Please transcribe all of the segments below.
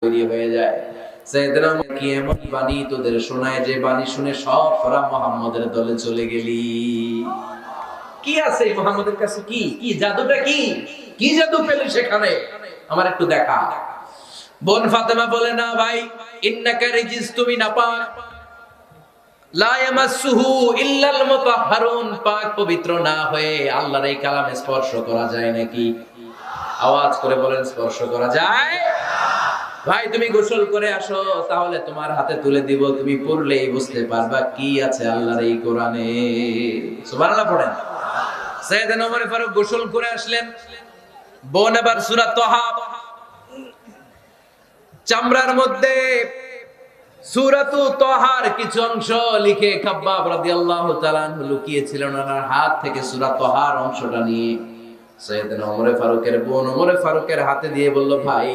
তৈরি হয়ে যায়। সাইয়েদনা কি এমন বাণী তোদের শোনায় যে বাণী শুনে সব তোরা মুহাম্মদের দলে চলে গেলি। কি আছে মুহাম্মদের কাছে? কি কি জাদুটা? কি কি জাদু পেলি সেখানে? আমার একটু দেখা। বোন ফাতেমা বলে, না ভাই, ইন্নাকা রিজিস, তুমি নাপাক, লা ইয়ামাসসুহু ইল্লাল মুতাহহারুন, পাক পবিত্র না হয়ে আল্লাহর এই কালামে স্পর্শ করা যায় নাকি? আওয়াজ করে বলেন, স্পর্শ করা যায়? ভাই তুমি গোসল করে আসো, তাহলে তোমার হাতে তুলে দিব, তুমি পড়লেই বুঝতে পারবা কি আছে আল্লাহর এই কোরআনে। সুবহানাল্লাহ পড়েন। সাইয়েদনা ওমর ফারুক গোসল করে আসলেন। বোন আবার সূরা তাহা চামড়ার মধ্যে সূরাতু তাহার কিছু অংশ লিখে খাব্বাব রাদিয়াল্লাহু তাআলা আনহু লুকিয়েছিলেন ওনার হাত থেকে। সূরা তাহার অংশটা নিয়ে সাইয়েদনা ওমর ফারুকের বোন ওমর ফারুকের হাতে দিয়ে বলল, ভাই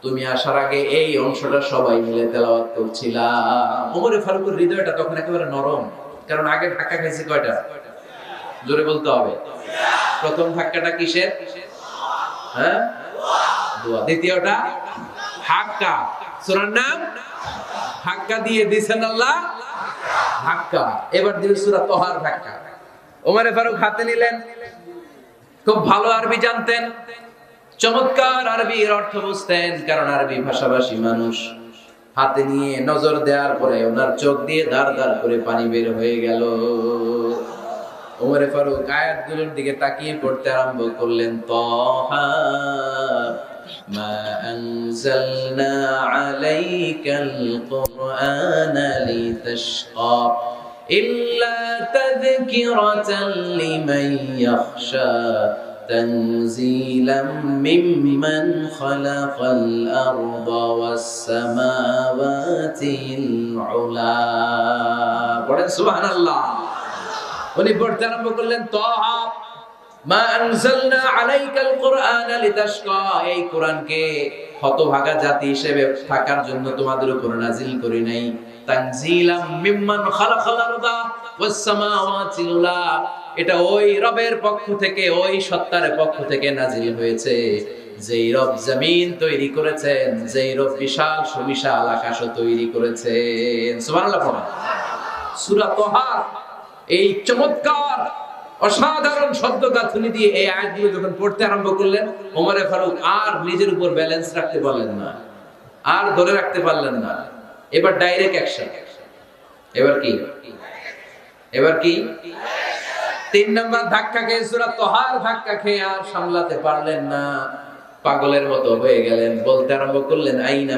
তুমি আসার আগে এই অংশটা সবাই মিলে তেলাওয়াত করছিলাম। ওমর ফারুকের হৃদয়টা তখন একেবারে নরম, কারণ আগে ধাক্কা খাইছে কয়টা? জোরে বলতে হবে। প্রথম ধাক্কাটা কিসের? হ্যাঁ, দোয়া। দ্বিতীয়টা হাক্কা, সূরার নাম হাক্কা দিয়ে দিয়েছেন আল্লাহ, হাক্কা। এবার দিবেন সূরা তাহার ধাক্কা। ওমর ফারুক হাতে নিলেন, খুব ভালো আরবি জানতেন, চমৎকার আরবির অর্থ বুঝতেন, কারণ আরবি ভাষাভাষী মানুষ। হাতে নিয়ে নজর দেওয়ার পরে ওনার চোখ দিয়ে ধার ধার করে পানি বের হয়ে গেল। ওমর ফারুক আয়াতগুলোর দিকে তাকিয়ে পড়তে আরম্ভ করলেন। তাহা মা আনজালনা আলাইকাল কুরআনা লিতাশকা ইল্লা তাযকিরাতান লিমান ইয়াখশা تنزيلا ممن خلق الأرض والسماوات العلا। পড়েন সুবহানাল্লাহ। উনি পড়তে আরম্ভ করলেন, তাহা মা আনজালনা আলাইকাল কুরআনা লিতাশকা, এই কোরআনকে হতভাগা জাতি হিসেবে থাকার জন্য তোমাদের উপর নাজিল করি নাই। তানজিলাম মিম্মান খালাকাল আরদা ওয়াস সামাওয়াতিল উলা, এটা ওই রবের পক্ষ থেকে, ওই সত্তার পক্ষ থেকে নাজিল হয়েছে, যেই রব জমিন তৈরি করেছেন, যেই রব বিশাল সুবিশাল আকাশ তৈরি করেছেন। সুবহানাল্লাহ পড়েন। সূরা তাহা এই চমৎকার অসাধারণ শব্দ গাঁথুনি দিয়ে এই আয়াতগুলো যখন পড়তে আরম্ভ করলেন, ওমর ফারুক আর নিজের উপর ব্যালেন্স রাখতে পারলেন না, আর ধরে রাখতে পারলেন না। এবার ডাইরেক্ট অ্যাকশন। এবার কি 3 নাম্বার ধাক্কা খেয়ে, সূরা তাহার ধাক্কা খেয়ে আর সামলাতে পারলেন না, পাগলের মতো হয়ে গেলেন। বলতে আরম্ভ করলেন, আইনা